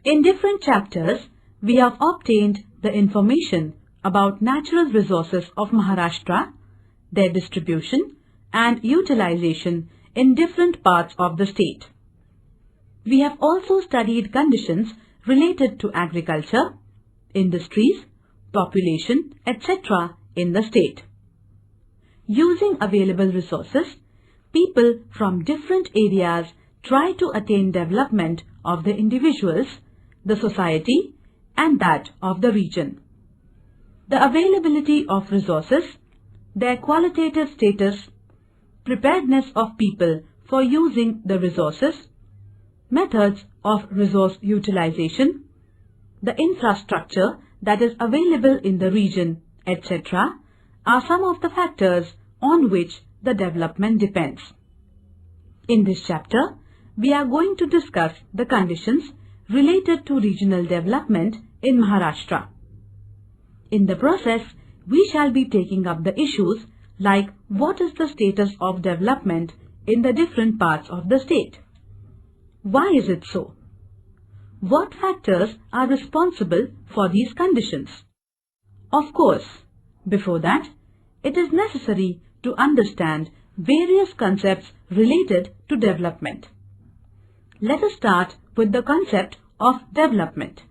In different chapters, we have obtained the information about natural resources of Maharashtra, their distribution and utilization in different parts of the state. We have also studied conditions related to agriculture, industries, population, etc. in the state. Using available resources, people from different areas try to attain development of the individuals, the society, and that of the region. The availability of resources, their qualitative status, preparedness of people for using the resources, methods of resource utilization, the infrastructure that is available in the region, etc. are some of the factors on which the development depends. In this chapter, we are going to discuss the conditions related to regional development in Maharashtra. In the process, we shall be taking up the issues like what is the status of development in the different parts of the state? Why is it so? What factors are responsible for these conditions? Of course, before that, it is necessary to understand various concepts related to development. Let us start with the concept of development.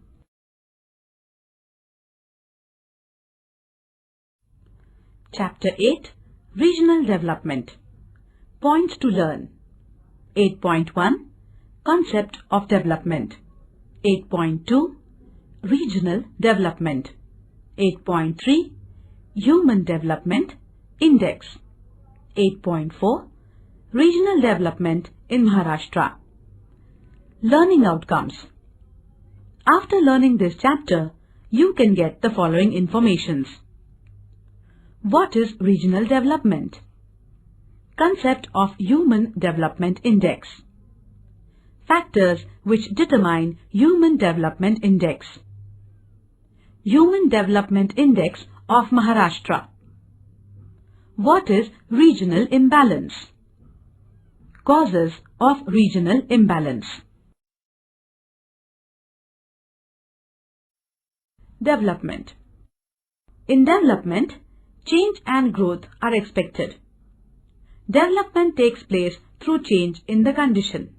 Chapter 8, Regional Development. Points to learn. 8.1, Concept of Development. 8.2, Regional Development. 8.3, Human Development Index. 8.4, Regional Development in Maharashtra. Learning outcomes. After learning this chapter, you can get the following informations. What is regional development? Concept of Human Development Index. Factors which determine Human Development Index. Human Development Index of Maharashtra. What is regional imbalance? Causes of regional imbalance. Development. In development, change and growth are expected. Development takes place through change in the condition.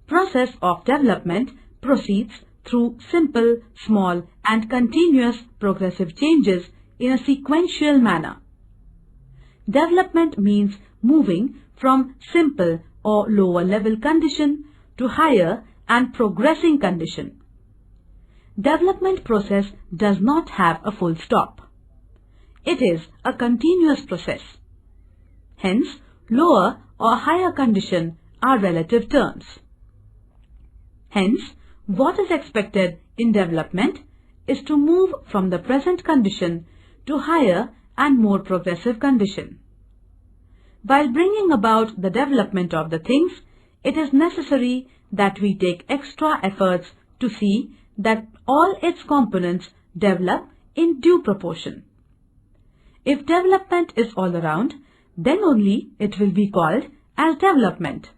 Process of development proceeds through simple, small and continuous progressive changes in a sequential manner. Development means moving from simple or lower level condition to higher and progressing condition. Development process does not have a full stop. It is a continuous process. Hence, lower or higher condition are relative terms. Hence, what is expected in development is to move from the present condition to higher and more progressive condition. While bringing about the development of the things, it is necessary that we take extra efforts to see that all its components develop in due proportion. If development is all around, then only it will be called as development.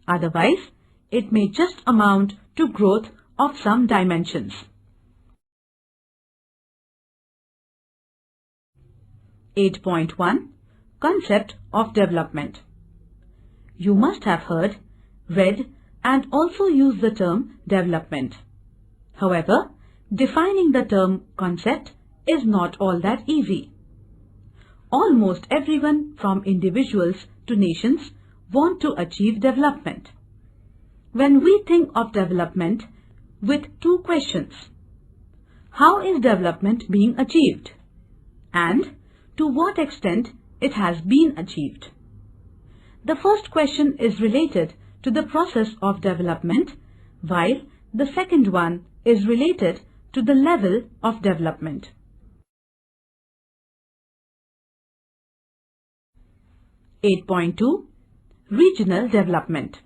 Otherwise, it may just amount to growth of some dimensions. 8.1, Concept of Development. You must have heard, read and also used the term development. However, defining the term concept is not all that easy. Almost everyone from individuals to nations want to achieve development. When we think of development with two questions, how is development being achieved? And to what extent it has been achieved? The first question is related to the process of development, while the second one is related to the level of development. 8.2, Regional Development.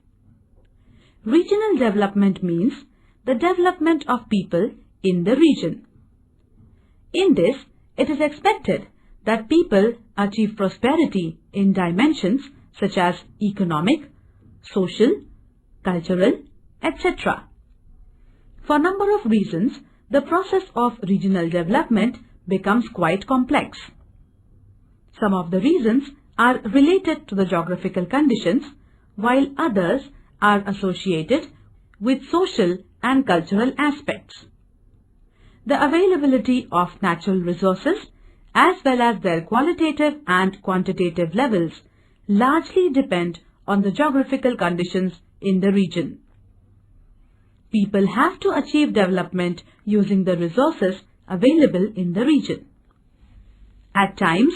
Regional development means the development of people in the region. In this, it is expected that people achieve prosperity in dimensions such as economic, social, cultural, etc. For a number of reasons, the process of regional development becomes quite complex. Some of the reasons are related to the geographical conditions, while others are associated with social and cultural aspects. The availability of natural resources as well as their qualitative and quantitative levels largely depend on the geographical conditions in the region. People have to achieve development using the resources available in the region. At times,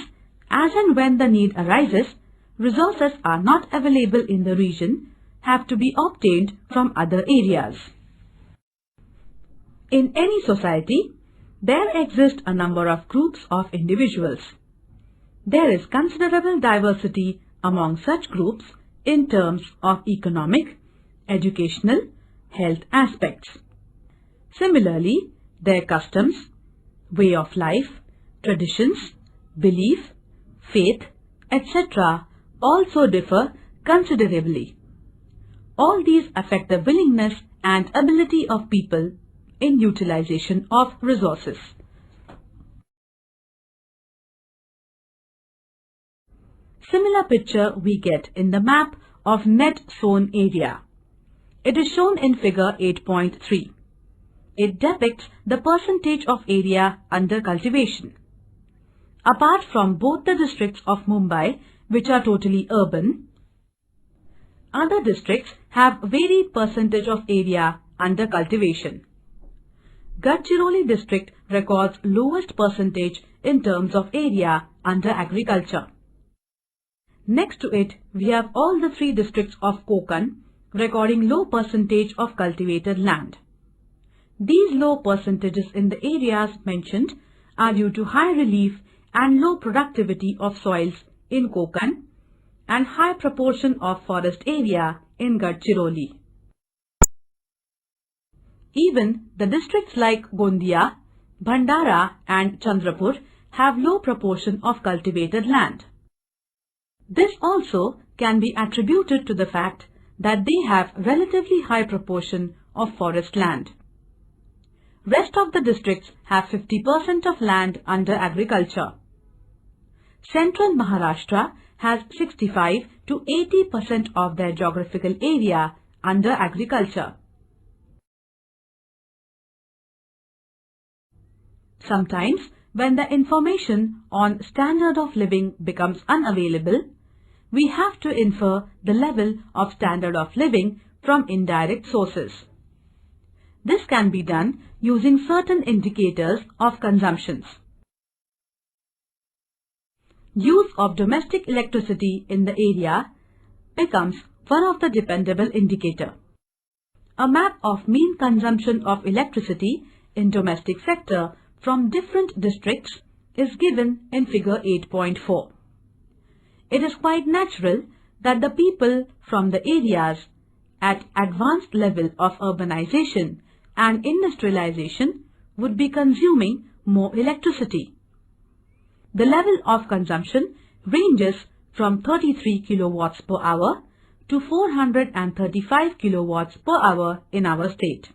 as and when the need arises, resources are not available in the region, have to be obtained from other areas. In any society, there exist a number of groups of individuals. There is considerable diversity among such groups in terms of economic, educational, health aspects. Similarly, their customs, way of life, traditions, belief, faith, etc. also differ considerably. All these affect the willingness and ability of people in utilization of resources. Similar picture we get in the map of net sown area. It is shown in figure 8.3. It depicts the percentage of area under cultivation. Apart from both the districts of Mumbai, which are totally urban, other districts have varied percentage of area under cultivation. Gadchiroli district records lowest percentage in terms of area under agriculture. Next to it, we have all the three districts of Konkan recording low percentage of cultivated land. These low percentages in the areas mentioned are due to high relief and low productivity of soils in Konkan and high proportion of forest area in Gadchiroli. Even the districts like Gondia, Bhandara and Chandrapur have low proportion of cultivated land. This also can be attributed to the fact that they have relatively high proportion of forest land. Rest of the districts have 50% of land under agriculture. Central Maharashtra has 65 to 80% of their geographical area under agriculture. Sometimes, when the information on standard of living becomes unavailable, we have to infer the level of standard of living from indirect sources. This can be done using certain indicators of consumptions. Use of domestic electricity in the area becomes one of the dependable indicator. A map of mean consumption of electricity in domestic sector from different districts is given in figure 8.4. It is quite natural that the people from the areas at advanced level of urbanization and industrialization would be consuming more electricity. The level of consumption ranges from 33 kilowatts per hour to 435 kilowatts per hour in our state.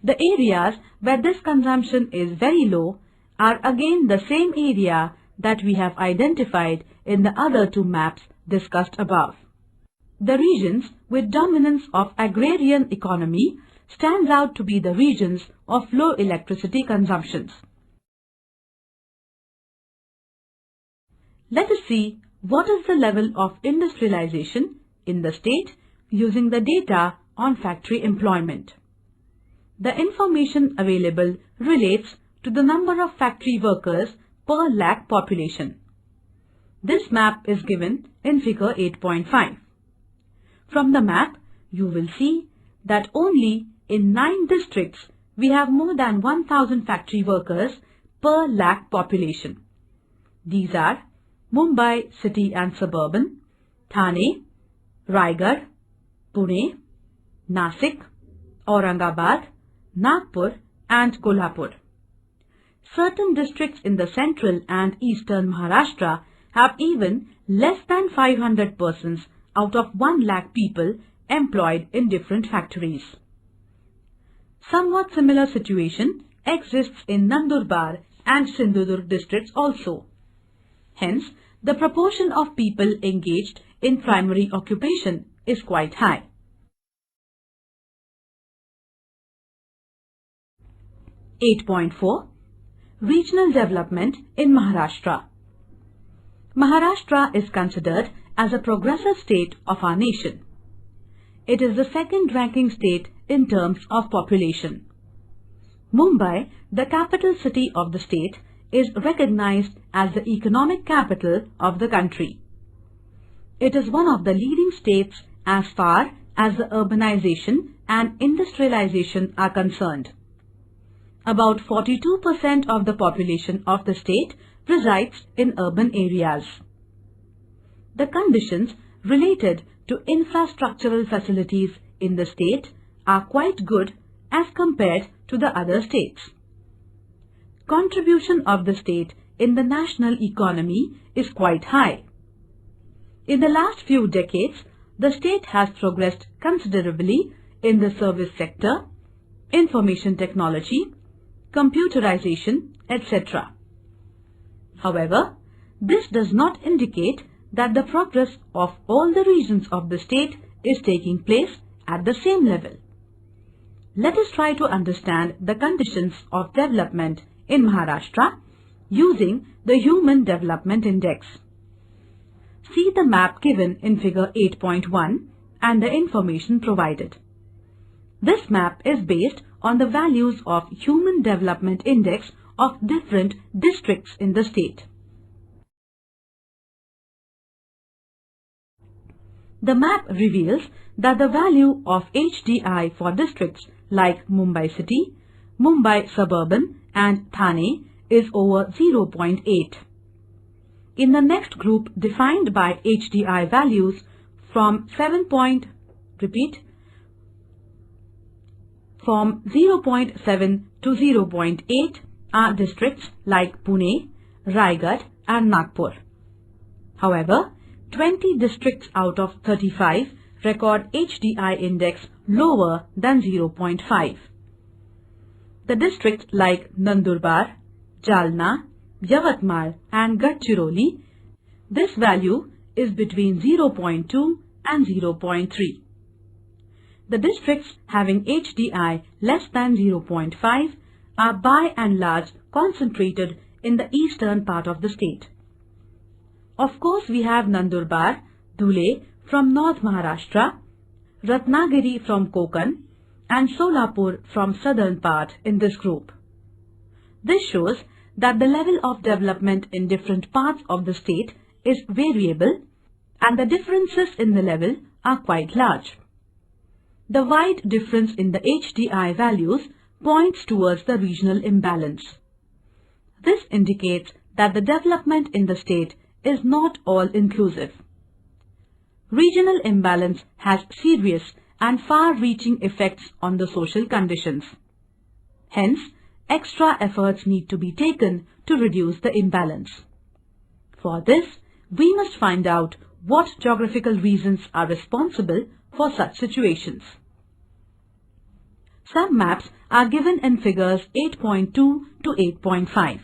The areas where this consumption is very low are again the same area that we have identified in the other two maps discussed above. The regions with dominance of agrarian economy stands out to be the regions of low electricity consumptions. Let us see what is the level of industrialization in the state using the data on factory employment. The information available relates to the number of factory workers per lakh population. This map is given in figure 8.5. From the map, you will see that only in 9 districts we have more than 1000 factory workers per lakh population. These are Mumbai city and suburban, Thane, Raigad, Pune, Nasik, Aurangabad, Nagpur and Kolhapur. Certain districts in the central and eastern Maharashtra have even less than 500 persons out of 1 lakh people employed in different factories. Somewhat similar situation exists in Nandurbar and Sindhudurg districts also. Hence, the proportion of people engaged in primary occupation is quite high. 8.4 Regional Development in Maharashtra. Maharashtra is considered as a progressive state of our nation. It is the second-ranking state in terms of population. Mumbai, the capital city of the state, is recognized as the economic capital of the country. It is one of the leading states as far as the urbanization and industrialization are concerned. About 42% of the population of the state resides in urban areas. The conditions related to infrastructural facilities in the state are quite good as compared to the other states. Contribution of the state in the national economy is quite high. In the last few decades, the state has progressed considerably in the service sector, information technology, computerization, etc. However, this does not indicate that the progress of all the regions of the state is taking place at the same level. Let us try to understand the conditions of development in Maharashtra using the Human Development Index. See the map given in figure 8.1 and the information provided. This map is based on the values of Human Development Index of different districts in the state. The map reveals that the value of HDI for districts like Mumbai City, Mumbai Suburban and Thane is over 0.8. In the next group defined by HDI values from 0.7 to 0.8 are districts like Pune, Raigad and Nagpur. However, 20 districts out of 35 record HDI index lower than 0.5. The districts like Nandurbar, Jalna, Yavatmal and Gadchiroli, this value is between 0.2 and 0.3. The districts having HDI less than 0.5 are by and large concentrated in the eastern part of the state. Of course, we have Nandurbar, Dhule from North Maharashtra, Ratnagiri from Konkan and Solapur from southern part in this group. This shows that the level of development in different parts of the state is variable and the differences in the level are quite large. The wide difference in the HDI values points towards the regional imbalance. This indicates that the development in the state is not all-inclusive. Regional imbalance has serious and far-reaching effects on the social conditions. Hence, extra efforts need to be taken to reduce the imbalance. For this, we must find out what geographical reasons are responsible for such situations. Some maps are given in figures 8.2 to 8.5.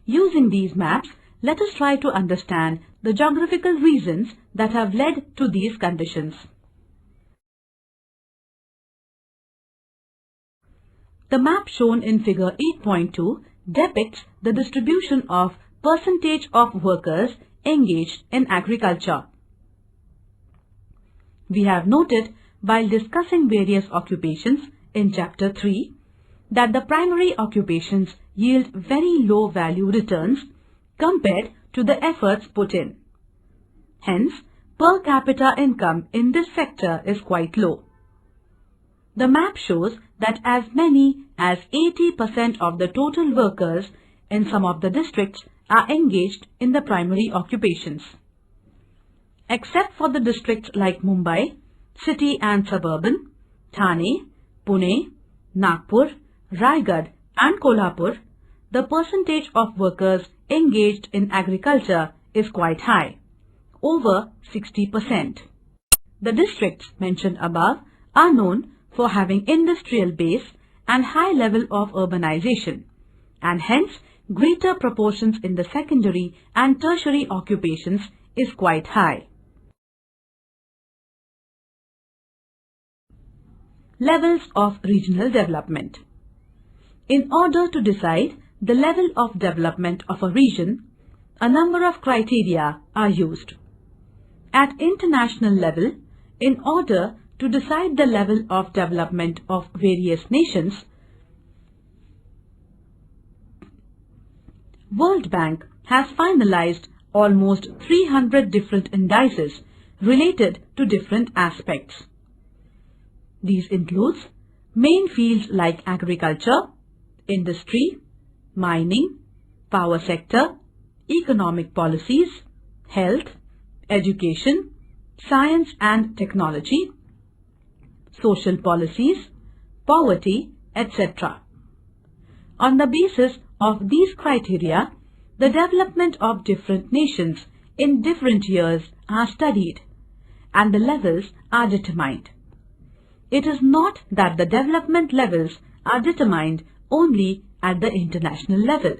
Using these maps, let us try to understand the geographical reasons that have led to these conditions. The map shown in figure 8.2 depicts the distribution of percentage of workers engaged in agriculture. We have noted while discussing various occupations in chapter 3 that the primary occupations yield very low value returns compared to the efforts put in. Hence, per capita income in this sector is quite low. The map shows that as many as 80% of the total workers in some of the districts are engaged in the primary occupations. Except for the districts like Mumbai, City and Suburban, Thane, Pune, Nagpur, Raigad and Kolhapur, the percentage of workers engaged in agriculture is quite high, over 60%. The districts mentioned above are known for having industrial base and high level of urbanization, and hence greater proportions in the secondary and tertiary occupations is quite high. Levels of regional development. In order to decide the level of development of a region, a number of criteria are used. At international level, in order to decide the level of development of various nations, World Bank has finalized almost 300 different indices related to different aspects. These include main fields like agriculture, industry, mining, power sector, economic policies, health, education, science and technology, social policies, poverty, etc. On the basis of these criteria, the development of different nations in different years are studied and the levels are determined. It is not that the development levels are determined only at the international level.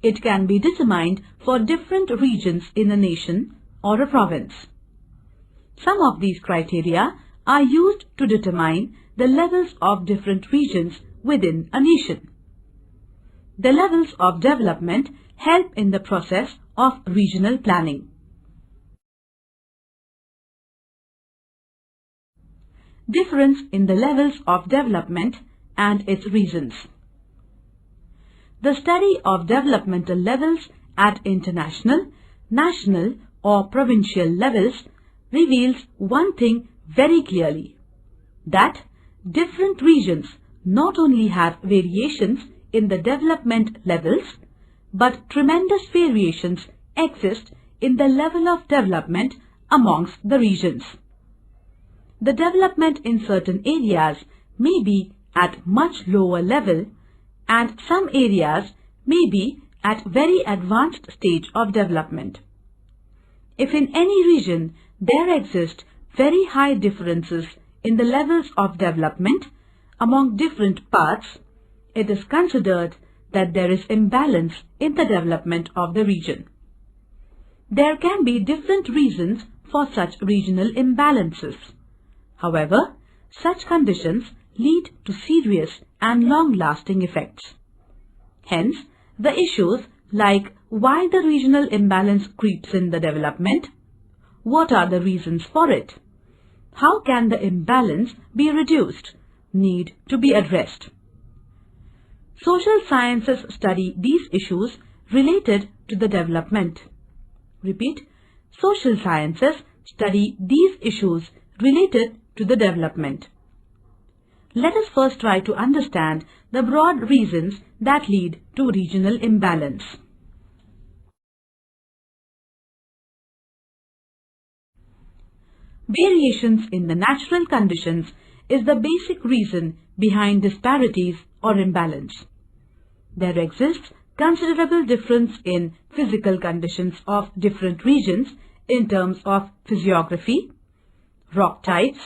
It can be determined for different regions in a nation or a province. Some of these criteria are used to determine the levels of different regions within a nation. The levels of development help in the process of regional planning. Difference in the levels of development and its reasons. The study of developmental levels at international, national or provincial levels reveals one thing very clearly, that different regions not only have variations in the development levels, but tremendous variations exist in the level of development amongst the regions. The development in certain areas may be at much lower level and some areas may be at very advanced stage of development. If in any region there exist very high differences in the levels of development among different parts, it is considered that there is imbalance in the development of the region. There can be different reasons for such regional imbalances. However, such conditions lead to serious and long-lasting effects. Hence, the issues like why the regional imbalance creeps in the development, what are the reasons for it, how can the imbalance be reduced, need to be addressed. Social sciences study these issues related to the development. Repeat, social sciences study these issues related to the development. Let us first try to understand the broad reasons that lead to regional imbalance. Variations in the natural conditions is the basic reason behind disparities or imbalance. There exists considerable difference in physical conditions of different regions in terms of physiography, rock types,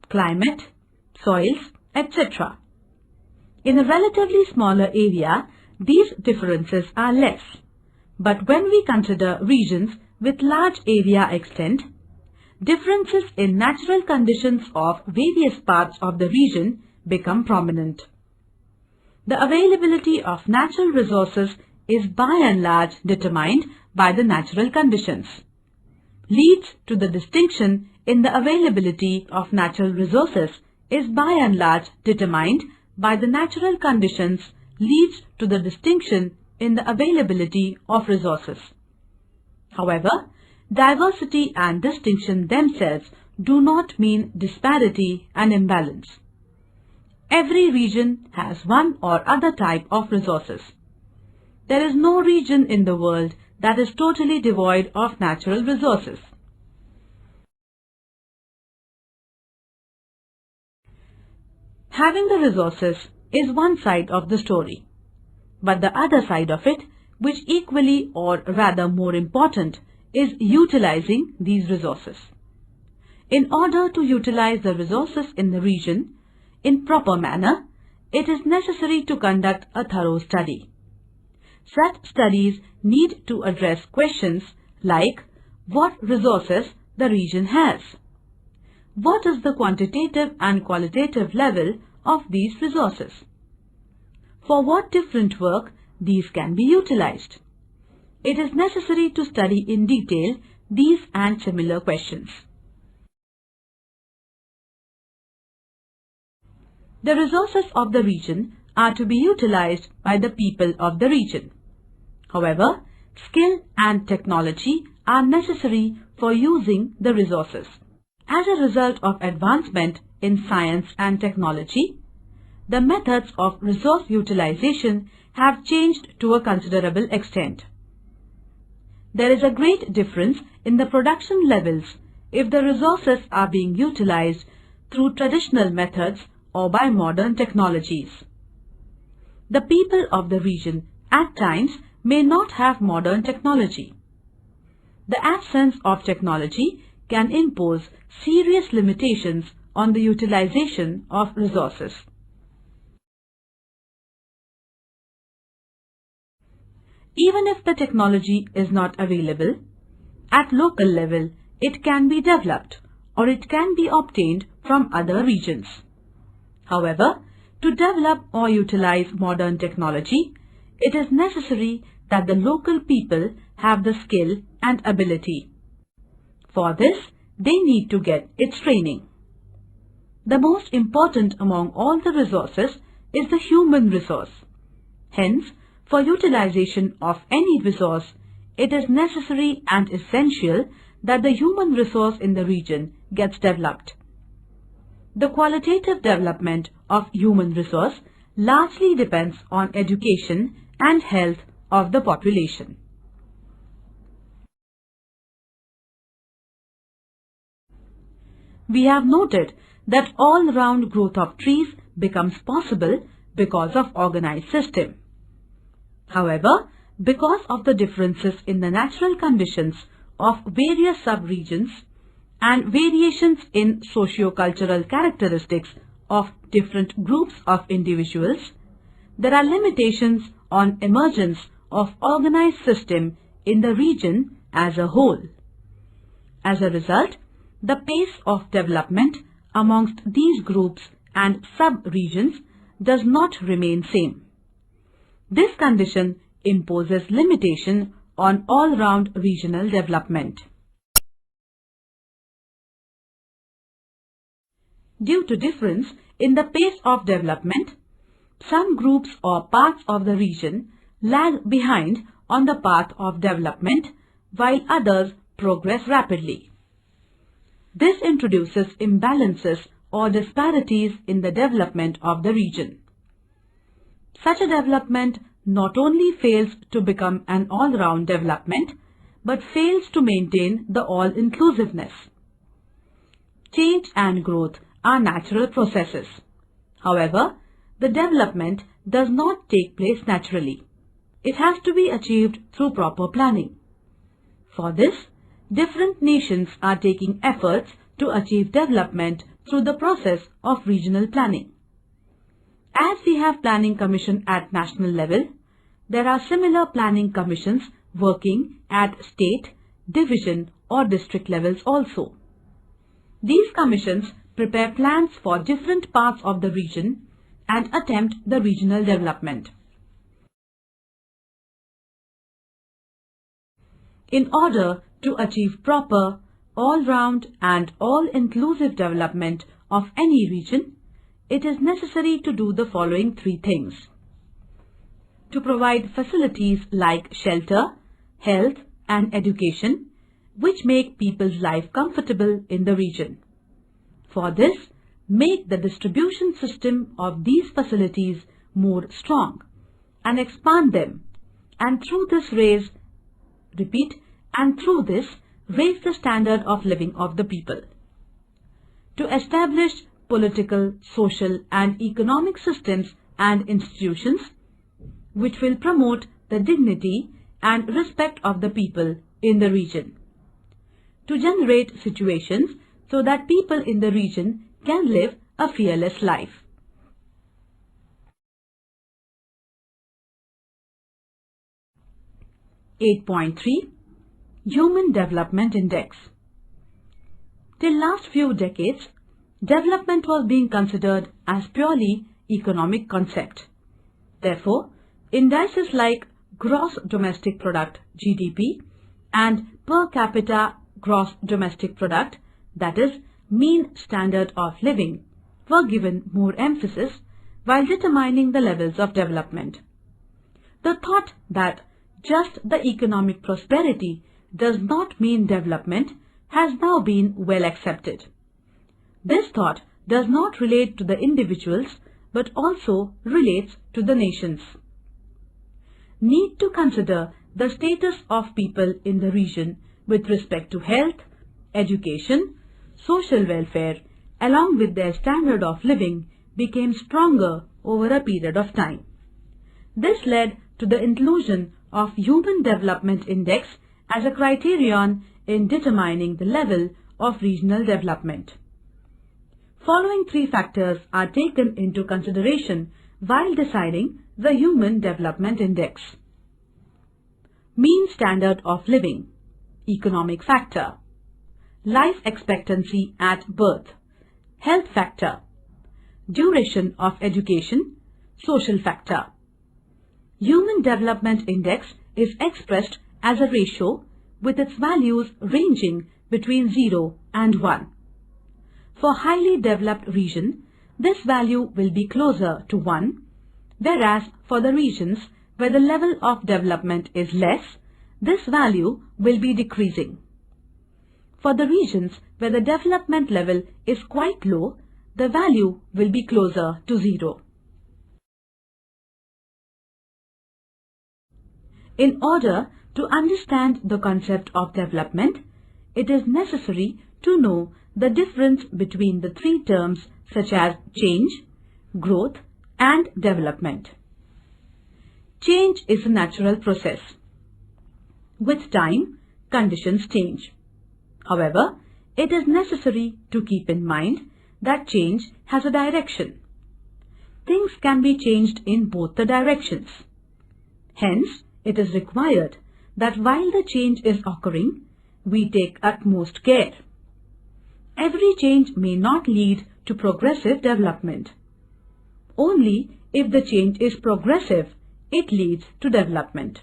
climate, soils, etc. In a relatively smaller area, these differences are less. But when we consider regions with large area extent, differences in natural conditions of various parts of the region become prominent. The availability of natural resources is by and large determined by the natural conditions. Leads to the distinction in the availability of natural resources is by and large determined by the natural conditions leads to the distinction in the availability of resources. However, diversity and distinction themselves do not mean disparity and imbalance. Every region has one or other type of resources. There is no region in the world that is totally devoid of natural resources. Having the resources is one side of the story, but the other side of it, which equally or rather more important, is utilizing these resources. In order to utilize the resources in the region, in proper manner, it is necessary to conduct a thorough study. Such studies need to address questions like what resources the region has. What is the quantitative and qualitative level of these resources? For what different work these can be utilized? It is necessary to study in detail these and similar questions. The resources of the region are to be utilized by the people of the region. However, skill and technology are necessary for using the resources. As a result of advancement in science and technology, the methods of resource utilization have changed to a considerable extent. There is a great difference in the production levels if the resources are being utilized through traditional methods or by modern technologies. The people of the region at times may not have modern technology. The absence of technology can impose serious limitations on the utilization of resources. Even if the technology is not available, at local level it can be developed or it can be obtained from other regions. However, to develop or utilize modern technology, it is necessary that the local people have the skill and ability. For this, they need to get its training. The most important among all the resources is the human resource. Hence, for utilization of any resource, it is necessary and essential that the human resource in the region gets developed. The qualitative development of human resource largely depends on education and health of the population. We have noted that all-round growth of trees becomes possible because of organized system. However, because of the differences in the natural conditions of various sub-regions and variations in socio-cultural characteristics of different groups of individuals, there are limitations on emergence of organized system in the region as a whole. As a result, the pace of development amongst these groups and sub-regions does not remain same. This condition imposes limitation on all-round regional development. Due to difference in the pace of development, some groups or parts of the region lag behind on the path of development while others progress rapidly. This introduces imbalances or disparities in the development of the region. Such a development not only fails to become an all-round development, but fails to maintain the all-inclusiveness. Change and growth are natural processes. However, the development does not take place naturally. It has to be achieved through proper planning. For this, different nations are taking efforts to achieve development through the process of regional planning. As we have Planning Commission at national level, there are similar planning commissions working at state, division or district levels also. These commissions prepare plans for different parts of the region and attempt the regional development. In order to achieve proper, all-round and all-inclusive development of any region, it is necessary to do the following three things. To provide facilities like shelter, health and education, which make people's life comfortable in the region. For this, make the distribution system of these facilities more strong and expand them, and through this raise the standard of living of the people. To establish political, social and economic systems and institutions which will promote the dignity and respect of the people in the region. To generate situations so that people in the region can live a fearless life. 8.3 Human Development Index. Till last few decades, development was being considered as purely economic concept. Therefore, indices like Gross Domestic Product (GDP) and Per Capita Gross Domestic Product, that is, mean standard of living, were given more emphasis while determining the levels of development. The thought that just the economic prosperity does not mean development has now been well accepted. This thought does not relate to the individuals but also relates to the nations. Need to consider the status of people in the region with respect to health, education, social welfare, along with their standard of living became stronger over a period of time. This led to the inclusion of Human Development Index as a criterion in determining the level of regional development. Following three factors are taken into consideration while deciding the Human Development Index. Mean standard of living, economic factor, life expectancy at birth, health factor, duration of education, social factor. Human Development Index is expressed as a ratio with its values ranging between 0 and 1. For highly developed region, this value will be closer to 1, whereas for the regions where the level of development is less, this value will be decreasing. For the regions where the development level is quite low, the value will be closer to 0. In order to understand the concept of development, it is necessary to know the difference between the three terms such as change, growth, and development. Change is a natural process. With time, conditions change. However, it is necessary to keep in mind that change has a direction. Things can be changed in both the directions. Hence, it is required that while the change is occurring, we take utmost care. Every change may not lead to progressive development. Only if the change is progressive, it leads to development.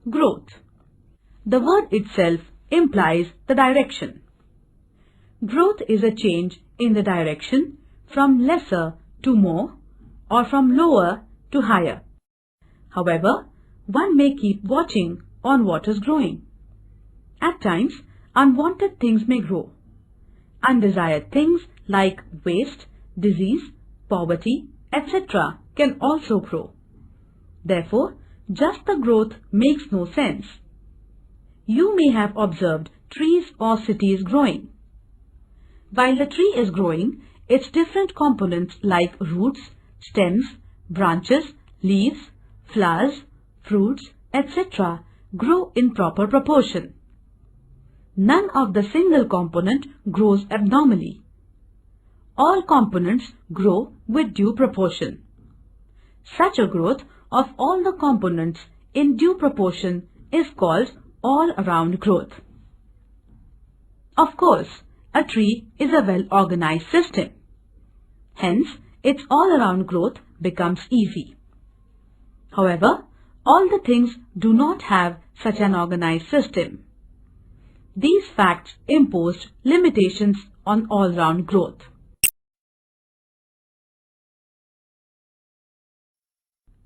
Growth. The word itself implies the direction. Growth is a change in the direction from lesser to more or from lower to higher. However, one may keep watching on what is growing. At times, unwanted things may grow. Undesired things like waste, disease, poverty, etc. can also grow. Therefore, just the growth makes no sense. You may have observed trees or cities growing. While the tree is growing, its different components like roots, stems, branches, leaves, flowers, fruits, etc. grow in proper proportion. None of the single component grows abnormally. All components grow with due proportion. Such a growth of all the components in due proportion is called all-around growth. Of course, a tree is a well-organized system. Hence, its all-around growth becomes easy. However, all the things do not have such an organized system. These facts imposed limitations on all-round growth.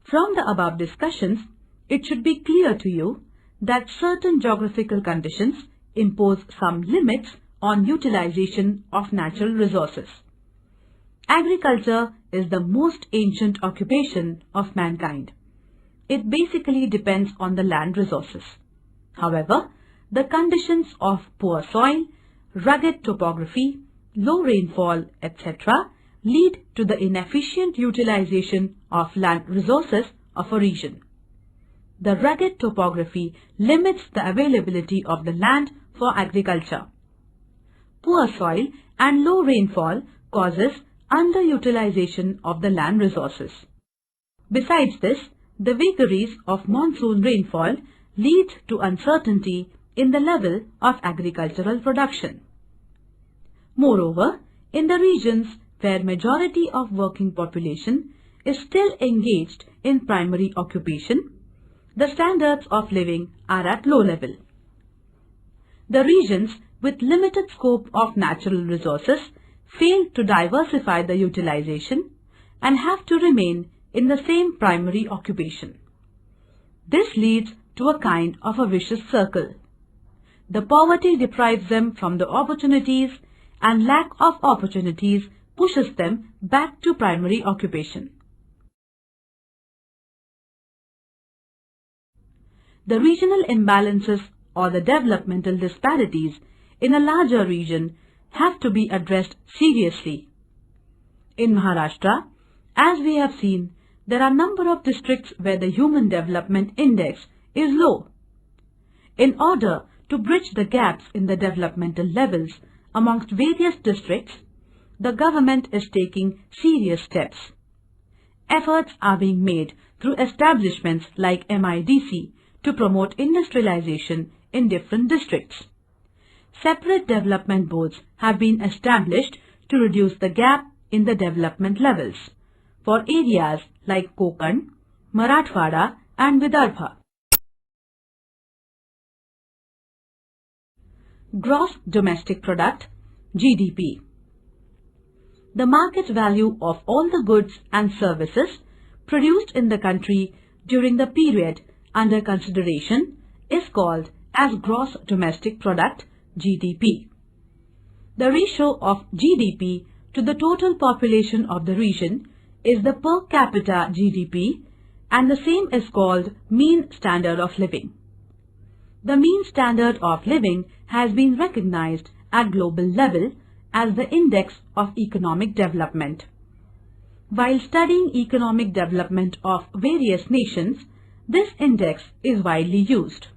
From the above discussions, it should be clear to you that certain geographical conditions impose some limits on utilization of natural resources. Agriculture is the most ancient occupation of mankind. It basically depends on the land resources. However, the conditions of poor soil, rugged topography, low rainfall, etc. lead to the inefficient utilization of land resources of a region. The rugged topography limits the availability of the land for agriculture. Poor soil and low rainfall causes underutilization of the land resources. Besides this, the vagaries of monsoon rainfall lead to uncertainty in the level of agricultural production. Moreover, in the regions where majority of working population is still engaged in primary occupation, the standards of living are at low level. The regions with limited scope of natural resources fail to diversify the utilization and have to remain in the same primary occupation. This leads to a kind of a vicious circle. The poverty deprives them from the opportunities, and lack of opportunities pushes them back to primary occupation. The regional imbalances or the developmental disparities in a larger region have to be addressed seriously. In Maharashtra, as we have seen, there are a number of districts where the Human Development Index is low. In order to bridge the gaps in the developmental levels amongst various districts, the government is taking serious steps. Efforts are being made through establishments like MIDC to promote industrialization in different districts. Separate development boards have been established to reduce the gap in the development levels for areas like Konkan, Marathwada and Vidarbha. Gross Domestic Product, GDP. The market value of all the goods and services produced in the country during the period under consideration is called as Gross Domestic Product, GDP. The ratio of GDP to the total population of the region is the per capita GDP, and the same is called mean standard of living. The mean standard of living has been recognized at global level as the index of economic development. While studying economic development of various nations, this index is widely used.